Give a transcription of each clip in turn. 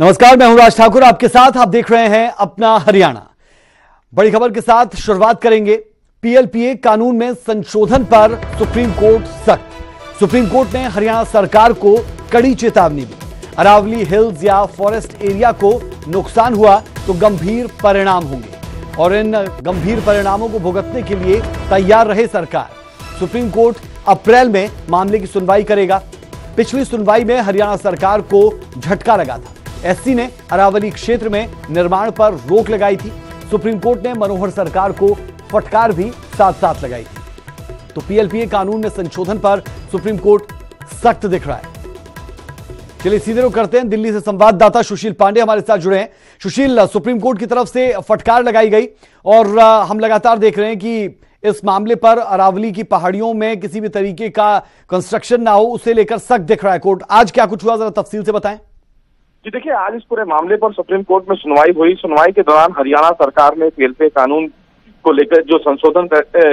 नमस्कार, मैं हूं राज ठाकुर आपके साथ। आप देख रहे हैं अपना हरियाणा। बड़ी खबर के साथ शुरुआत करेंगे। पीएलपीए कानून में संशोधन पर सुप्रीम कोर्ट सख्त। सुप्रीम कोर्ट ने हरियाणा सरकार को कड़ी चेतावनी दी। अरावली हिल्स या फॉरेस्ट एरिया को नुकसान हुआ तो गंभीर परिणाम होंगे और इन गंभीर परिणामों को भुगतने के लिए तैयार रहे सरकार। सुप्रीम कोर्ट अप्रैल में मामले की सुनवाई करेगा। पिछली सुनवाई में हरियाणा सरकार को झटका लगा था। एससी ने अरावली क्षेत्र में निर्माण पर रोक लगाई थी। सुप्रीम कोर्ट ने मनोहर सरकार को फटकार भी साथ साथ लगाई थी। तो पीएलपीए कानून में संशोधन पर सुप्रीम कोर्ट सख्त दिख रहा है। चलिए सीधे रुख करते हैं। दिल्ली से संवाददाता सुशील पांडे हमारे साथ जुड़े हैं। सुशील, सुप्रीम कोर्ट की तरफ से फटकार लगाई गई और हम लगातार देख रहे हैं कि इस मामले पर अरावली की पहाड़ियों में किसी भी तरीके का कंस्ट्रक्शन ना हो, उसे लेकर सख्त दिख रहा है कोर्ट। आज क्या कुछ हुआ, जरा तफसील से बताएं। जी देखिए, आज इस पूरे मामले पर सुप्रीम कोर्ट में सुनवाई हुई। सुनवाई के दौरान हरियाणा सरकार ने पीएलपीए कानून को लेकर जो संशोधन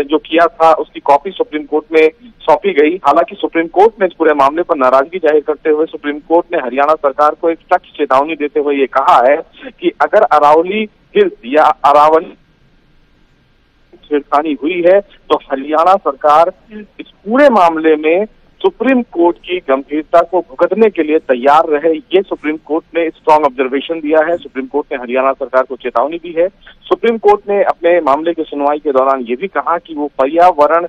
जो किया था उसकी कॉपी सुप्रीम कोर्ट में सौंपी गई। हालांकि सुप्रीम कोर्ट ने इस पूरे मामले पर नाराजगी जाहिर करते हुए सुप्रीम कोर्ट ने हरियाणा सरकार को एक सख्त चेतावनी देते हुए ये कहा है कि अगर अरावली हिल्स या अरावली छेड़खानी हुई है तो हरियाणा सरकार इस पूरे मामले में सुप्रीम कोर्ट की गंभीरता को भुगतने के लिए तैयार रहे। ये सुप्रीम कोर्ट ने स्ट्रॉन्ग ऑब्जर्वेशन दिया है। सुप्रीम कोर्ट ने हरियाणा सरकार को चेतावनी दी है। सुप्रीम कोर्ट ने अपने मामले की सुनवाई के दौरान ये भी कहा कि वो पर्यावरण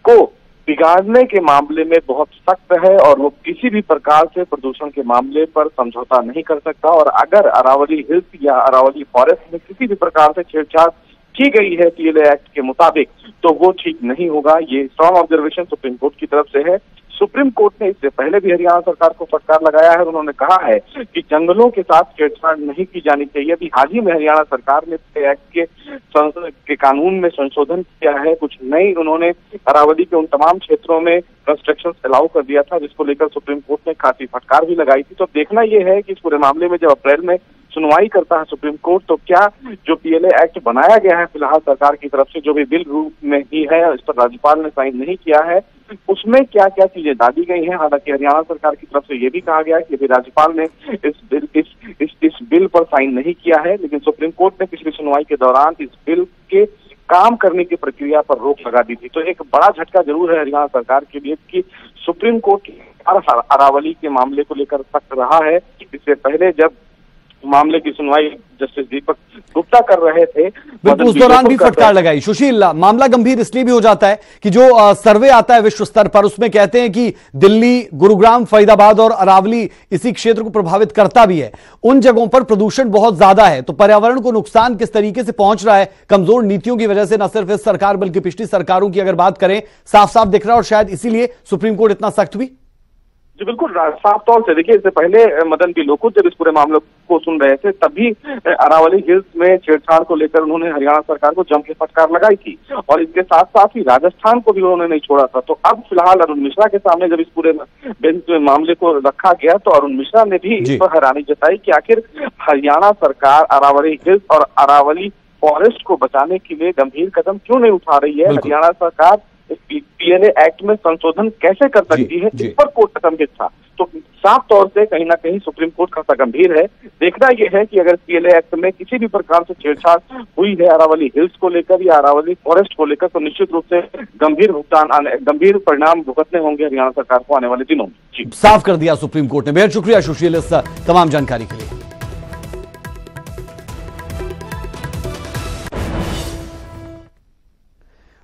को बिगाड़ने के मामले में बहुत सख्त है और वो किसी भी प्रकार से प्रदूषण के मामले पर समझौता नहीं कर सकता। और अगर अरावली हिल्स या अरावली फॉरेस्ट में किसी भी प्रकार से छेड़छाड़ की गई है पीएलए एक्ट के मुताबिक तो वो ठीक नहीं होगा। ये स्ट्रॉन्ग ऑब्जर्वेशन सुप्रीम कोर्ट की तरफ से है। सुप्रीम कोर्ट ने इससे पहले भी हरियाणा सरकार को फटकार लगाया है और उन्होंने कहा है कि जंगलों के साथ छेड़छाड़ नहीं की जानी चाहिए। अभी हाल ही में हरियाणा सरकार ने एक्ट के कानून में संशोधन किया है। कुछ नई उन्होंने अरावली के उन तमाम क्षेत्रों में कंस्ट्रक्शन अलाउ कर दिया था, जिसको लेकर सुप्रीम कोर्ट ने काफी फटकार भी लगाई थी। तो देखना यह है कि इस पूरे मामले में जब अप्रैल में सुनवाई करता है सुप्रीम कोर्ट तो क्या जो पीएलए एक्ट बनाया गया है फिलहाल सरकार की तरफ से, जो भी बिल रूप में ही है, इस पर राज्यपाल ने साइन नहीं किया है, उसमें क्या क्या चीजें डाली गई हैं। हालांकि हरियाणा सरकार की तरफ से ये भी कहा गया है कि अभी राज्यपाल ने इस बिल पर साइन नहीं किया है, लेकिन सुप्रीम कोर्ट ने पिछली सुनवाई के दौरान इस बिल के काम करने की प्रक्रिया पर रोक लगा दी थी। तो एक बड़ा झटका जरूर है हरियाणा सरकार के लिए कि सुप्रीम कोर्ट अरावली के मामले को लेकर सख्त रहा है। इससे पहले जब मामले की सुनवाई जस्टिस दीपक गुप्ता कर रहे थे, बिल्कुल उस दौरान भी फटकार लगाई। सुशील, मामला गंभीर इसलिए भी हो जाता है कि जो सर्वे आता है विश्व स्तर पर, उसमें कहते हैं कि दिल्ली, गुरुग्राम, फरीदाबाद और अरावली इसी क्षेत्र को प्रभावित करता भी है। उन जगहों पर प्रदूषण बहुत ज्यादा है, तो पर्यावरण को नुकसान किस तरीके से पहुंच रहा है कमजोर नीतियों की वजह से, न सिर्फ इस सरकार बल्कि पिछली सरकारों की अगर बात करें, साफ साफ दिख रहा है और शायद इसीलिए सुप्रीम कोर्ट इतना सख्त भी। जी बिल्कुल, साफ तौर से देखिए, इससे पहले मदन बी लोकुर जब इस पूरे मामले को सुन रहे थे तभी अरावली हिल्स में छेड़छाड़ को लेकर उन्होंने हरियाणा सरकार को जम के फटकार लगाई थी और इसके साथ साथ ही राजस्थान को भी उन्होंने नहीं छोड़ा था। तो अब फिलहाल अरुण मिश्रा के सामने जब इस पूरे बेंच में मामले को रखा गया तो अरुण मिश्रा ने भी इस पर हैरानी जताई कि आखिर हरियाणा सरकार अरावली हिल्स और अरावली फॉरेस्ट को बचाने के लिए गंभीर कदम क्यों नहीं उठा रही है। हरियाणा सरकार पीएलए एक्ट में संशोधन कैसे कर सकती है, इस पर कोर्ट संदिग्ध था। तो साफ तौर से कहीं ना कहीं सुप्रीम कोर्ट खासा गंभीर है। देखना यह है कि अगर पीएलए एक्ट में किसी भी प्रकार से छेड़छाड़ हुई है अरावली हिल्स को लेकर या अरावली फॉरेस्ट को लेकर तो निश्चित रूप से गंभीर परिणाम भुगतने होंगे हरियाणा सरकार को आने वाले दिनों में। साफ कर दिया सुप्रीम कोर्ट ने। बेहद शुक्रिया सुशील इस तमाम जानकारी के लिए।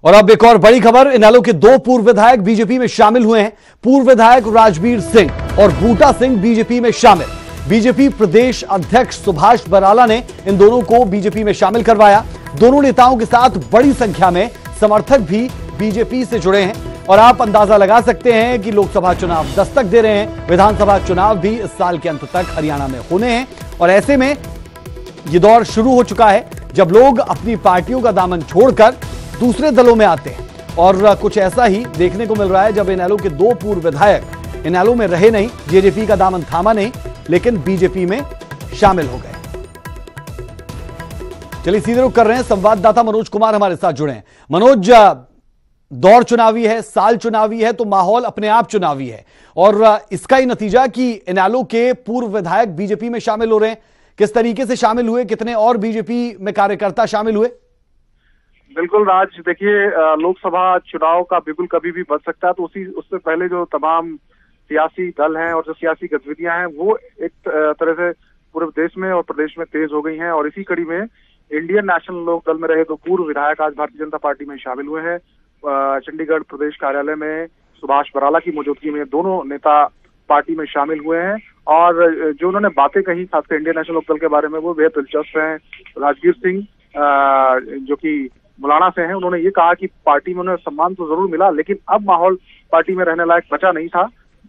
और अब एक और बड़ी खबर। इनेलो के दो पूर्व विधायक बीजेपी में शामिल हुए हैं। पूर्व विधायक राजवीर सिंह और बूटा सिंह बीजेपी में शामिल। बीजेपी प्रदेश अध्यक्ष सुभाष बराला ने इन दोनों को बीजेपी में शामिल करवाया। दोनों नेताओं के साथ बड़ी संख्या में समर्थक भी बीजेपी से जुड़े हैं और आप अंदाजा लगा सकते हैं कि लोकसभा चुनाव दस्तक दे रहे हैं। विधानसभा चुनाव भी इस साल के अंत तक हरियाणा में होने हैं और ऐसे में यह दौर शुरू हो चुका है जब लोग अपनी पार्टियों का दामन छोड़कर दूसरे दलों में आते हैं। और कुछ ऐसा ही देखने को मिल रहा है जब इनेलो के दो पूर्व विधायक इनेलो में रहे नहीं, जेजेपी का दामन थामा नहीं, लेकिन बीजेपी में शामिल हो गए। चलिए सीधे रुख कर रहे हैं। संवाददाता मनोज कुमार हमारे साथ जुड़े हैं। मनोज, दौर चुनावी है, साल चुनावी है, तो माहौल अपने आप चुनावी है और इसका ही नतीजा कि इनेलो के पूर्व विधायक बीजेपी में शामिल हो रहे हैं। किस तरीके से शामिल हुए, कितने और बीजेपी में कार्यकर्ता शामिल हुए? बिल्कुल राज, देखिए लोकसभा चुनाव का बिल्कुल कभी भी बच सकता है, तो उससे पहले जो तमाम सियासी दल हैं और जो सियासी गतिविधियां हैं वो एक तरह से पूरे देश में और प्रदेश में तेज हो गई हैं। और इसी कड़ी में इंडियन नेशनल लोक दल में रहे दो पूर्व विधायक आज भारतीय जनता पार्टी में शामिल हुए हैं। चंडीगढ़ प्रदेश कार्यालय में सुभाष बराला की मौजूदगी में दोनों नेता पार्टी में शामिल हुए हैं और जो उन्होंने बातें कही खासकर इंडियन नेशनल लोक दल के बारे में वो बेहद दिलचस्प हैं। राजगीर सिंह जो कि मुलाना से हैं, उन्होंने ये कहा कि पार्टी में उन्हें सम्मान तो जरूर मिला लेकिन अब माहौल पार्टी में रहने लायक बचा नहीं था,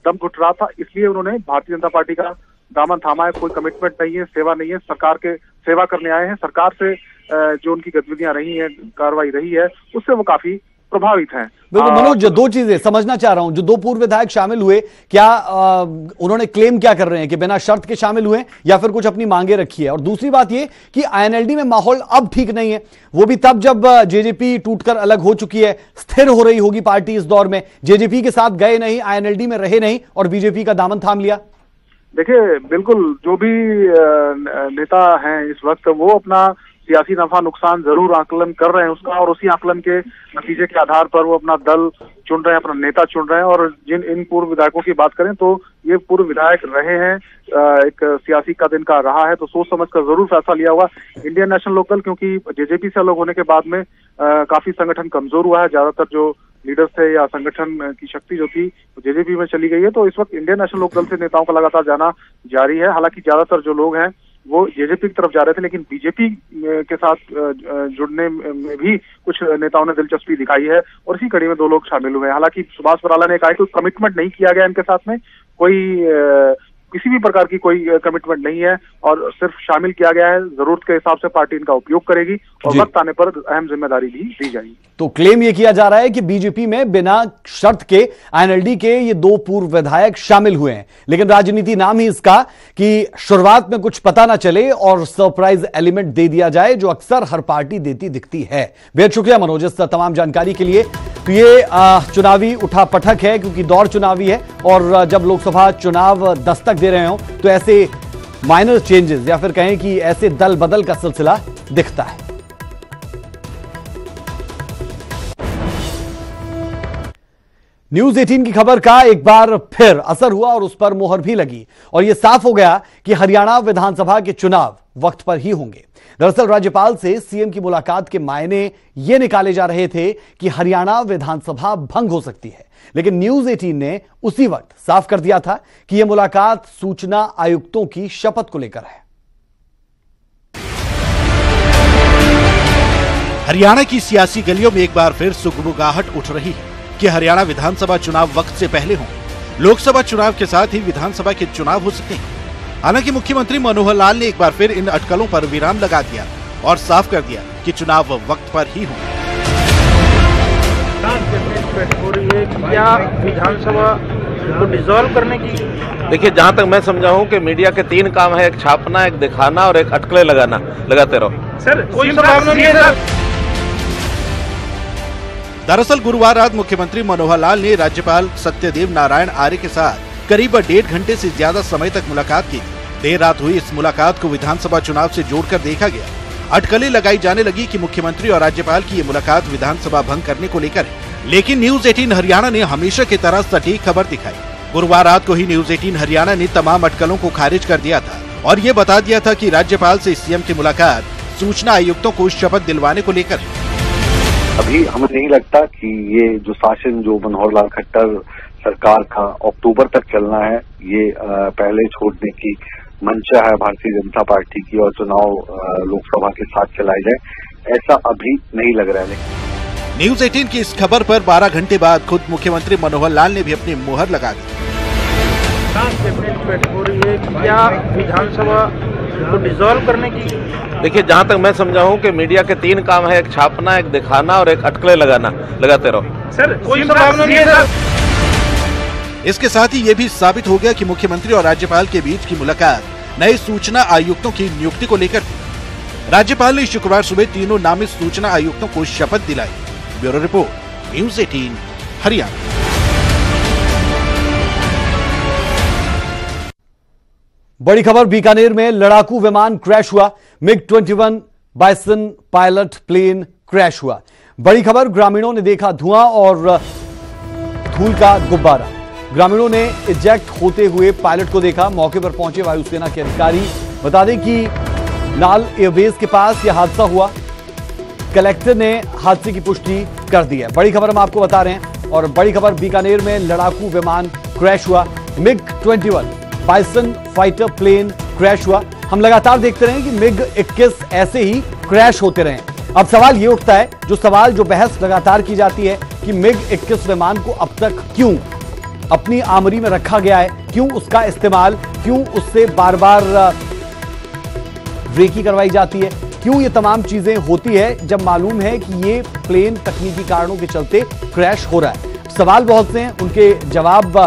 दम घुट रहा था, इसलिए उन्होंने भारतीय जनता पार्टी का दामन थामा है। कोई कमिटमेंट नहीं है, सेवा नहीं है, सरकार के सेवा करने आए हैं। सरकार से जो उनकी गतिविधियां रही हैं, कार्रवाई रही है, उससे वो काफी प्रभावित हैं। बिल्कुल मनोज, दो चीजें समझना चाह रहा हूं। जो दो पूर्व विधायक शामिल हुए, क्या उन्होंने क्लेम क्या कर रहे हैं कि बिना शर्त के शामिल हुए या फिर कुछ अपनी मांगे रखी है? और दूसरी बात ये कि आईएनएलडी में माहौल अब ठीक नहीं है, वो भी तब जब जेजेपी टूटकर अलग हो चुकी है, स्थिर हो रही होगी पार्टी इस दौर में। जेजेपी के साथ गए नहीं, आईएनएलडी में रहे नहीं और बीजेपी का दामन थाम लिया। देखिए बिल्कुल, जो भी नेता हैं इस वक्त वो अपना सियासी नफा नुकसान जरूर आकलन कर रहे हैं उसका, और उसी आकलन के नतीजे के आधार पर वो अपना दल चुन रहे हैं, अपना नेता चुन रहे हैं। और जिन इन पूर्व विधायकों की बात करें तो ये पूर्व विधायक रहे हैं, एक सियासी कद इनका रहा है, तो सोच समझ कर जरूर फैसला लिया होगा। इंडियन नेशनल लोक दल क्योंकि जेजेपी से अलग होने के बाद में काफी संगठन कमजोर हुआ है, ज्यादातर जो लीडर्स थे या संगठन की शक्ति जो थी जेजेपी में चली गई है, तो इस वक्त इंडियन नेशनल लोक दल से नेताओं का लगातार जाना जारी है। हालांकि ज्यादातर जो लोग हैं वो जेजेपी की तरफ जा रहे थे, लेकिन बीजेपी के साथ जुड़ने में भी कुछ नेताओं ने दिलचस्पी दिखाई है और इसी कड़ी में दो लोग शामिल हुए हैं। हालांकि सुभाष बराला ने कहा कि कोई कमिटमेंट नहीं किया गया इनके साथ में, कोई किसी भी प्रकार की कोई कमिटमेंट नहीं है और सिर्फ शामिल किया गया है, जरूरत के हिसाब से पार्टी इनका उपयोग करेगी और वक्त आने पर अहम जिम्मेदारी भी दी जाएगी। तो क्लेम यह किया जा रहा है कि बीजेपी में बिना शर्त के आईएनएलडी के ये दो पूर्व विधायक शामिल हुए हैं, लेकिन राजनीति नाम ही इसका कि शुरुआत में कुछ पता ना चले और सरप्राइज एलिमेंट दे दिया जाए, जो अक्सर हर पार्टी देती दिखती है। बेहद शुक्रिया मनोज इस तमाम जानकारी के लिए। तो ये चुनावी उठापटक है क्योंकि दौर चुनावी है और जब लोकसभा चुनाव दस्तक दे रहे हो तो ऐसे माइनर चेंजेस या फिर कहें कि ऐसे दल बदल का सिलसिला दिखता है। न्यूज 18 की खबर का एक बार फिर असर हुआ और उस पर मोहर भी लगी और यह साफ हो गया कि हरियाणा विधानसभा के चुनाव वक्त पर ही होंगे। दरअसल राज्यपाल से सीएम की मुलाकात के मायने ये निकाले जा रहे थे कि हरियाणा विधानसभा भंग हो सकती है, लेकिन न्यूज 18 ने उसी वक्त साफ कर दिया था कि यह मुलाकात सूचना आयुक्तों की शपथ को लेकर है। हरियाणा की सियासी गलियों में एक बार फिर सुगबुगाहट उठ रही है कि हरियाणा विधानसभा चुनाव वक्त से पहले हों। लोकसभा चुनाव के साथ ही विधानसभा के चुनाव हो सकते हैं। हालांकि मुख्यमंत्री मनोहर लाल ने एक बार फिर इन अटकलों पर विराम लगा दिया और साफ कर दिया कि चुनाव वक्त पर ही हों। क्या विधानसभा को डिसॉल्व करने की? देखिए, जहां तक मैं समझा हूं कि मीडिया के 3 काम है, एक छापना, एक दिखाना और एक अटकलें लगाना। लगाते रहो सर, कोई संभावना नहीं है सर। दरअसल गुरुवार रात मुख्यमंत्री मनोहर लाल ने राज्यपाल सत्यदेव नारायण आर्य के साथ करीब 1.5 घंटे से ज्यादा समय तक मुलाकात की। देर रात हुई इस मुलाकात को विधानसभा चुनाव से जोड़कर देखा गया। अटकलें लगाई जाने लगी कि मुख्यमंत्री और राज्यपाल की ये मुलाकात विधानसभा भंग करने को लेकर है, लेकिन न्यूज 18 हरियाणा ने हमेशा की तरह सटीक खबर दिखाई। गुरुवार रात को ही न्यूज 18 हरियाणा ने तमाम अटकलों को खारिज कर दिया था और ये बता दिया था कि राज्यपाल से सीएम की मुलाकात सूचना आयुक्तों को शपथ दिलवाने को लेकर। अभी हमें नहीं लगता कि ये जो शासन जो मनोहर लाल खट्टर सरकार का अक्टूबर तक चलना है, ये पहले छोड़ने की मंशा है भारतीय जनता पार्टी की और चुनाव लोकसभा के साथ चलाए जाए, ऐसा अभी नहीं लग रहा है। न्यूज 18 की इस खबर पर 12 घंटे बाद खुद मुख्यमंत्री मनोहर लाल ने भी अपनी मुहर लगा दी। क्या विधानसभा को डिसॉल्व करने की? देखिए, जहां तक मैं समझा हूं कि मीडिया के 3 काम है, एक छापना, एक दिखाना और एक अटकलें लगाना। लगाते रहो सर, कोई संभावना नहीं है सर। इसके साथ ही ये भी साबित हो गया कि मुख्यमंत्री और राज्यपाल के बीच की मुलाकात नए सूचना आयुक्तों की नियुक्ति को लेकर थी। राज्यपाल ने शुक्रवार सुबह तीनों नामित सूचना आयुक्तों को शपथ दिलाई। Bureau report, news 18 Haryana. बड़ी खबर, बीकानेर में लड़ाकू विमान क्रैश हुआ। MiG-21 bison pilot plane crash हुआ। बड़ी खबर, ग्रामीणों ने देखा धुआं और धूल का गुब्बारा। ग्रामीणों ने इजेक्ट होते हुए पायलट को देखा। मौके पर पहुंचे वायुसेना के अधिकारी। बता दें कि नाल एयरबेस के पास यह हादसा हुआ। कलेक्टर ने हादसे की पुष्टि कर दी है। बड़ी खबर हम आपको बता रहे हैं। और बड़ी खबर, बीकानेर में लड़ाकू विमान क्रैश हुआ। MiG-21 bison fighter plane crash हुआ। हम लगातार देखते रहे कि MiG-21 ऐसे ही क्रैश होते रहे। अब सवाल ये उठता है, जो बहस लगातार की जाती है कि MiG-21 विमान को अब तक क्यों अपनी आमरी में रखा गया है, क्यों उसका इस्तेमाल, क्यों उससे बार बार ब्रेकी करवाई जाती है, क्यों ये तमाम चीजें होती है जब मालूम है कि ये प्लेन तकनीकी कारणों के चलते क्रैश हो रहा है। सवाल बहुत से हैं, उनके जवाब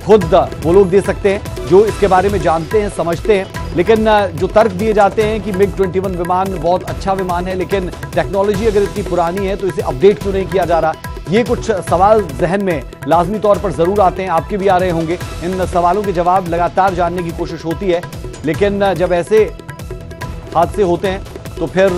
खुद वो लोग दे सकते हैं जो इसके बारे में जानते हैं, समझते हैं। लेकिन जो तर्क दिए जाते हैं कि MiG-21 विमान बहुत अच्छा विमान है, लेकिन टेक्नोलॉजी अगर इतनी पुरानी है तो इसे अपडेट क्यों नहीं किया जा रहा, ये कुछ सवाल जहन में लाजमी तौर पर जरूर आते हैं। आपके भी आ रहे होंगे। इन सवालों के जवाब लगातार जानने की कोशिश होती है, लेकिन जब ऐसे हादसे होते हैं तो फिर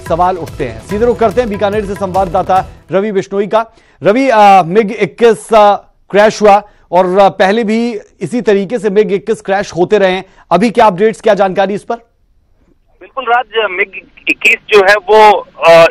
सवाल उठते हैं। सीधे रुख करते हैं बीकानेर से संवाददाता रवि बिश्नोई का। रवि, MiG-21 क्रैश हुआ और पहले भी इसी तरीके से MiG-21 क्रैश होते रहे हैं। अभी क्या अपडेट्स, क्या जानकारी इस पर? बिल्कुल राज, MiG-21 जो है वो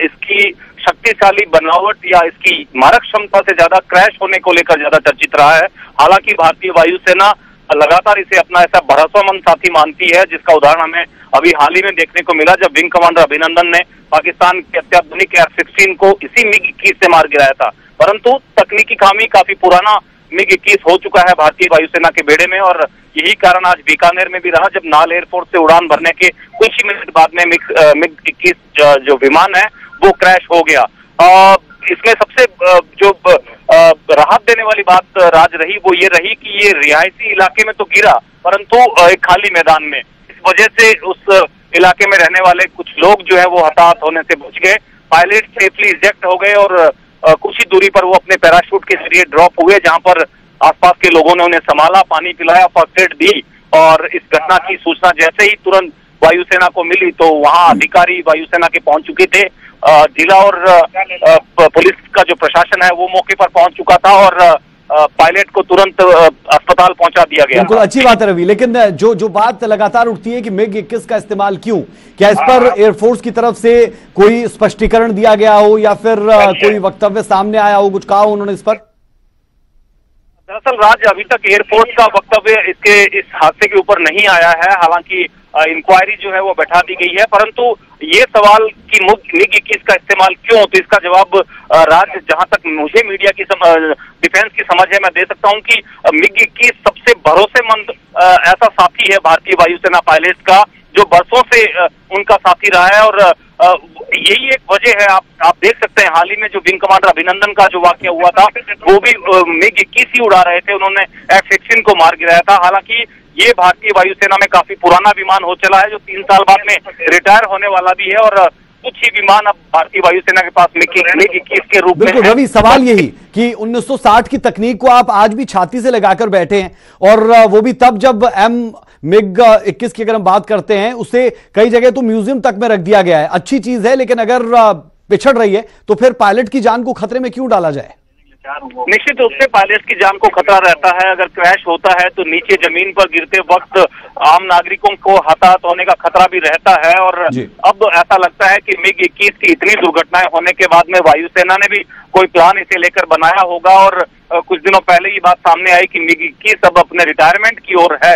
इसकी शक्तिशाली बनावट या इसकी मारक क्षमता से ज्यादा क्रैश होने को लेकर ज्यादा चर्चित रहा है। हालांकि भारतीय वायुसेना लगातार इसे अपना ऐसा भरोसेमंद साथी मानती है, जिसका उदाहरण हमें अभी हाल ही में देखने को मिला जब विंग कमांडर अभिनंदन ने पाकिस्तान के अत्याधुनिक F-16 को इसी MiG-21 से मार गिराया था। परंतु तकनीकी खामी, काफी पुराना MiG-21 हो चुका है भारतीय वायुसेना के बेड़े में, और यही कारण आज बीकानेर में भी रहा जब नाल एयरपोर्ट से उड़ान भरने के कुछ ही मिनट बाद में MiG-21 जो विमान है वो क्रैश हो गया। इसमें सबसे जो राहत देने वाली बात राज रही वो ये रही कि ये रिहायशी इलाके में तो गिरा, परंतु एक खाली मैदान में। इस वजह से उस इलाके में रहने वाले कुछ लोग जो है वो हताहत होने से बच गए। पायलट सेफली इजेक्ट हो गए और कुछ ही दूरी पर वो अपने पैराशूट के जरिए ड्रॉप हुए, जहां पर आसपास के लोगों ने उन्हें संभाला, पानी पिलाया, फर्स्ट एड दी। और इस घटना की सूचना जैसे ही तुरंत वायुसेना को मिली तो वहां अधिकारी वायुसेना के पहुंच चुके थे। जिला और पुलिस का जो प्रशासन है वो मौके पर पहुंच चुका था और पायलट को तुरंत अस्पताल पहुंचा दिया गया। बिल्कुल अच्छी बात है रवि, लेकिन जो बात लगातार उठती है कि MiG-21 का इस्तेमाल क्यों, क्या इस पर एयरफोर्स की तरफ से कोई स्पष्टीकरण दिया गया हो या फिर कोई वक्तव्य सामने आया हो, कुछ कहा हो उन्होंने इस पर? दरअसल राज, अभी तक एयरफोर्स का वक्तव्य इस हादसे के ऊपर नहीं आया है। हालांकि इंक्वायरी जो है वो बैठा दी गई है, परंतु ये सवाल कि MiG-21 का इस्तेमाल क्यों, तो इसका जवाब राज जहां तक मुझे मीडिया की डिफेंस की समझ है मैं दे सकता हूं कि MiG-21 सबसे भरोसेमंद ऐसा साथी है भारतीय वायुसेना पायलट का, जो बरसों से उनका साथी रहा है। और यही एक वजह है, आप देख सकते हैं हाल ही में जो विंग कमांडर अभिनंदन का जो वाकया हुआ था वो भी MiG-21 ही उड़ा रहे थे, उन्होंने F-16 को मार गिराया था। हालांकि ये भारतीय वायुसेना में काफी पुराना विमान हो चला है जो 3 साल बाद में रिटायर होने वाला भी है, और कुछ ही विमान अब भारतीय वायुसेना के पास MiG-21 के रूप में। बिल्कुल रवि, सवाल यही कि 1960 की तकनीक को आप आज भी छाती से लगाकर बैठे हैं, और वो भी तब जब MiG-21 की अगर हम बात करते हैं उसे कई जगह तो म्यूजियम तक में रख दिया गया है। अच्छी चीज है, लेकिन अगर पिछड़ रही है तो फिर पायलट की जान को खतरे में क्यों डाला जाए? निश्चित रूप से पायलट की जान को खतरा रहता है। अगर क्रैश होता है तो नीचे जमीन पर गिरते वक्त आम नागरिकों को हताहत होने का खतरा भी रहता है। और अब ऐसा लगता है कि MiG-21 की इतनी दुर्घटनाएं होने के बाद में वायुसेना ने भी कोई प्लान इसे लेकर बनाया होगा, और कुछ दिनों पहले ये बात सामने आई कि MiG-21 अब अपने रिटायरमेंट की ओर है।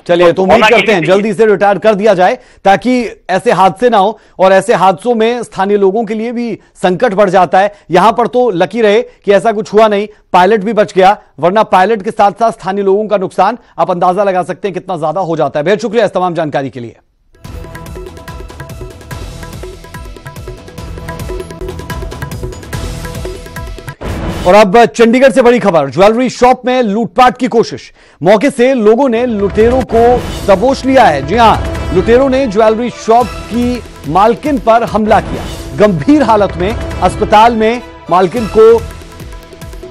चलिए, तो उम्मीद करते हैं जल्दी से रिटायर कर दिया जाए ताकि ऐसे हादसे ना हो, और ऐसे हादसों में स्थानीय लोगों के लिए भी संकट बढ़ जाता है। यहां पर तो लकी रहे कि ऐसा कुछ हुआ नहीं, पायलट भी बच गया, वरना पायलट के साथ साथ स्थानीय लोगों का नुकसान आप अंदाजा लगा सकते हैं कितना ज्यादा हो जाता है। बेहद शुक्रिया इस तमाम जानकारी के लिए। और अब चंडीगढ़ से बड़ी खबर, ज्वेलरी शॉप में लूटपाट की कोशिश, मौके से लोगों ने लुटेरों को दबोच लिया है। जी हां, लुटेरों ने ज्वेलरी शॉप की मालकिन पर हमला किया, गंभीर हालत में अस्पताल में मालकिन को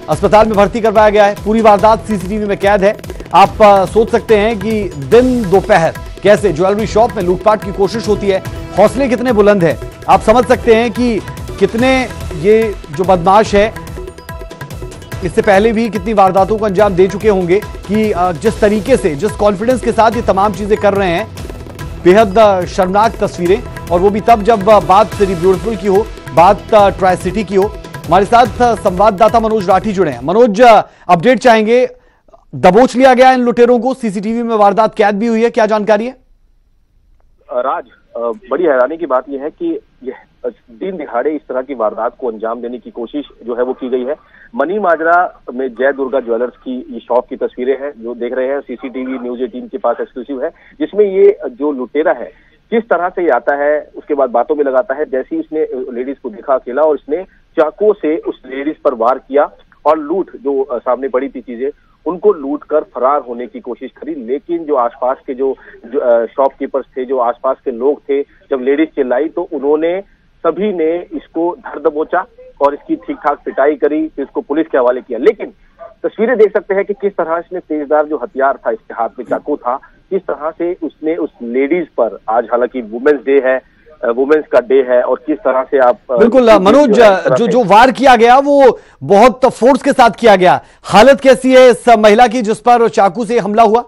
अस्पताल में भर्ती करवाया गया है। पूरी वारदात सीसीटीवी में कैद है। आप सोच सकते हैं कि दिन दोपहर कैसे ज्वेलरी शॉप में लूटपाट की कोशिश होती है। हौसले कितने बुलंद है, आप समझ सकते हैं कि कितने ये जो बदमाश है इससे पहले भी कितनी वारदातों को अंजाम दे चुके होंगे कि जिस तरीके से, जिस कॉन्फिडेंस के साथ ये तमाम चीजें कर रहे हैं। बेहद शर्मनाक तस्वीरें, और वो भी तब जब बात सिटी ब्यूटीफुल की हो, बात ट्राई सिटी की हो। हमारे साथ संवाददाता मनोज राठी जुड़े हैं। मनोज, अपडेट चाहेंगे, दबोच लिया गया इन लुटेरों को, सीसीटीवी में वारदात कैद भी हुई है, क्या जानकारी है? राज, बड़ी हैरानी की बात यह है कि यह दिन दिहाड़े इस तरह की वारदात को अंजाम देने की कोशिश जो है वो की गई है। मनी माजरा में जय दुर्गा ज्वेलर्स की ये शॉप की तस्वीरें हैं जो देख रहे हैं, सीसीटीवी न्यूज 18 के पास एक्सक्लूसिव है, जिसमें ये जो लुटेरा है किस तरह से आता है, उसके बाद बातों में लगाता है। जैसे ही उसने लेडीज को देखा अकेला और उसने चाकू से उस लेडीज पर वार किया और लूट, जो सामने पड़ी थी चीजें, उनको लूट कर फरार होने की कोशिश करी। लेकिन जो आसपास के जो शॉपकीपर्स थे, जो आसपास के लोग थे, जब लेडीज चिल्लाई तो उन्होंने सभी ने इसको धर दबोचा और इसकी ठीक ठाक पिटाई करी, फिर इसको पुलिस के हवाले किया। लेकिन तस्वीरें देख सकते हैं कि किस तरह इसने तेजदार जो हथियार था, इसके हाथ में चाकू था, किस तरह से उसने उस लेडीज पर, आज हालांकि वुमेन्स डे है, वुमेन्स का डे है, और किस तरह से आप बिल्कुल मनोज, जो वार किया गया वो बहुत फोर्स के साथ किया गया। हालत कैसी है इस महिला की जिस पर चाकू से हमला हुआ?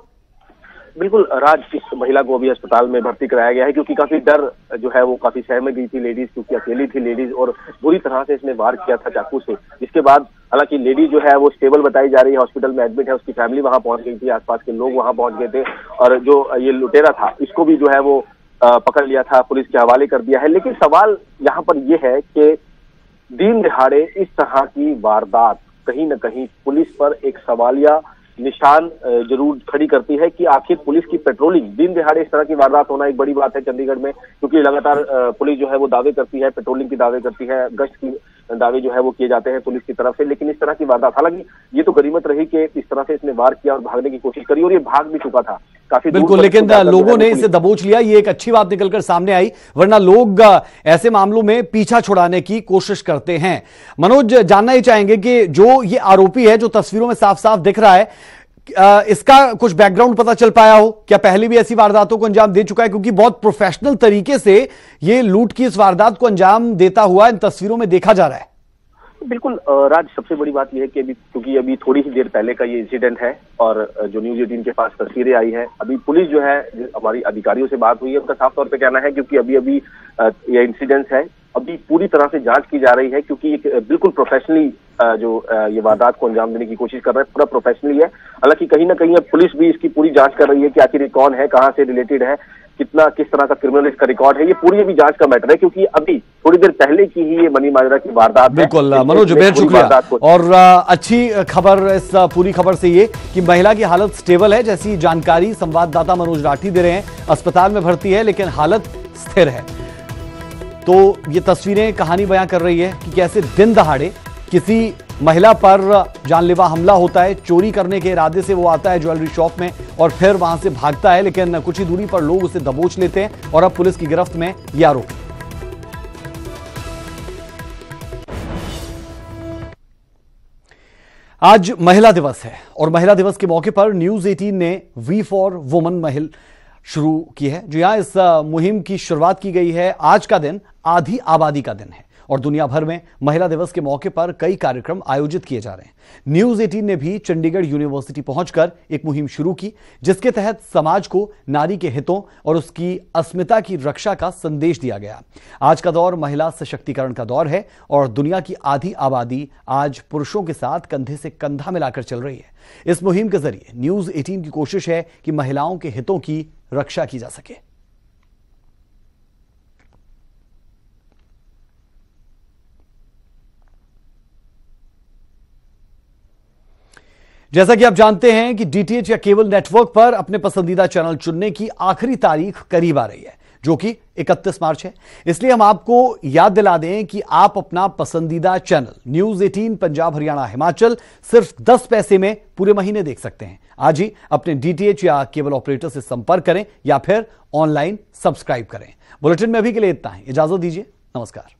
बिल्कुल राज, इस महिला को अभी अस्पताल में भर्ती कराया गया है क्योंकि काफी डर जो है वो काफी सहम गई थी लेडीज, क्योंकि अकेली थी लेडीज और बुरी तरह से इसने वार किया था चाकू से। जिसके बाद हालांकि लेडीज जो है वो स्टेबल बताई जा रही है, हॉस्पिटल में एडमिट है, उसकी फैमिली वहां पहुंच गई थी, आसपास के लोग वहां पहुंच गए थे, और जो ये लुटेरा था इसको भी जो है वो पकड़ लिया था, पुलिस के हवाले कर दिया है। लेकिन सवाल यहाँ पर यह है कि दिन दिहाड़े इस तरह की वारदात कहीं न कहीं पुलिस पर एक सवालिया निशान जरूर खड़ी करती है कि आखिर पुलिस की पेट्रोलिंग, दिन दिहाड़े इस तरह की वारदात होना एक बड़ी बात है चंडीगढ़ में, क्योंकि लगातार पुलिस जो है वो दावे करती है, पेट्रोलिंग की दावे करती है, गश्त की दावे जो है वो किए जाते हैं पुलिस की तरफ से। लेकिन इस तरह की वारदात, हालांकि ये तो गनीमत रही कि इस तरह से इसने वार किया और भागने की कोशिश करी, और ये भाग भी चुका था काफी दूर। बिल्कुल, लेकिन लोगों ने इसे दबोच लिया, ये एक अच्छी बात निकलकर सामने आई, वरना लोग ऐसे मामलों में पीछा छुड़ाने की कोशिश करते हैं। मनोज, जानना ही चाहेंगे कि जो ये आरोपी है, जो तस्वीरों में साफ साफ दिख रहा है, इसका कुछ बैकग्राउंड पता चल पाया हो? क्या पहले भी ऐसी वारदातों को अंजाम दे चुका है? क्योंकि बहुत प्रोफेशनल तरीके से ये लूट की इस वारदात को अंजाम देता हुआ इन तस्वीरों में देखा जा रहा है। बिल्कुल राज, सबसे बड़ी बात यह है कि क्योंकि अभी थोड़ी ही देर पहले का ये इंसिडेंट है और जो न्यूज 18 के पास तस्वीरें आई है, अभी पुलिस जो है, हमारी अधिकारियों से बात हुई है, उनका साफ तौर पे कहना है क्योंकि अभी ये इंसिडेंट है, अभी पूरी तरह से जांच की जा रही है, क्योंकि एक बिल्कुल प्रोफेशनली जो ये वारदात को अंजाम देने की कोशिश कर रहा है, पूरा प्रोफेशनली है। हालांकि कहीं ना कहीं अब पुलिस भी इसकी पूरी जांच कर रही है कि आखिर ये कौन है, कहां से रिलेटेड है, किस तरह का क्रिमिनल इसका रिकॉर्ड है, ये पूरी अभी जांच का मैटर है, क्योंकि अभी थोड़ी देर पहले की ही ये मनी माजरा की वारदात है। बिल्कुल मनोज, बेहद शुक्रिया। और अच्छी खबर इस पूरी खबर से ये कि महिला की हालत स्टेबल है, जैसी जानकारी संवाददाता मनोज राठी दे रहे हैं। अस्पताल में भर्ती है लेकिन हालत स्थिर है। तो ये तस्वीरें कहानी बयां कर रही है कि कैसे दिन दहाड़े किसी महिला पर जानलेवा हमला होता है। चोरी करने के इरादे से वो आता है ज्वेलरी शॉप में और फिर वहां से भागता है, लेकिन कुछ ही दूरी पर लोग उसे दबोच लेते हैं और अब पुलिस की गिरफ्त में ये आरोपी। आज महिला दिवस है और महिला दिवस के मौके पर न्यूज 18 ने वी फॉर वुमन महिला शुरू की है। जी हां, इस मुहिम की शुरुआत की गई है। आज का दिन आधी आबादी का दिन है और दुनिया भर में महिला दिवस के मौके पर कई कार्यक्रम आयोजित किए जा रहे हैं। न्यूज 18 ने भी चंडीगढ़ यूनिवर्सिटी पहुंचकर एक मुहिम शुरू की, जिसके तहत समाज को नारी के हितों और उसकी अस्मिता की रक्षा का संदेश दिया गया। आज का दौर महिला सशक्तिकरण का दौर है और दुनिया की आधी आबादी आज पुरुषों के साथ कंधे से कंधा मिलाकर चल रही है। इस मुहिम के जरिए न्यूज 18 की कोशिश है कि महिलाओं के हितों की रक्षा की जा सके। जैसा कि आप जानते हैं कि डीटीएच या केबल नेटवर्क पर अपने पसंदीदा चैनल चुनने की आखिरी तारीख करीब आ रही है, जो कि 31 मार्च है। इसलिए हम आपको याद दिला दें कि आप अपना पसंदीदा चैनल न्यूज 18 पंजाब हरियाणा हिमाचल सिर्फ 10 पैसे में पूरे महीने देख सकते हैं। आज ही अपने डीटीएच या केबल ऑपरेटर से संपर्क करें या फिर ऑनलाइन सब्सक्राइब करें। बुलेटिन में अभी के लिए इतना ही, इजाजत दीजिए, नमस्कार।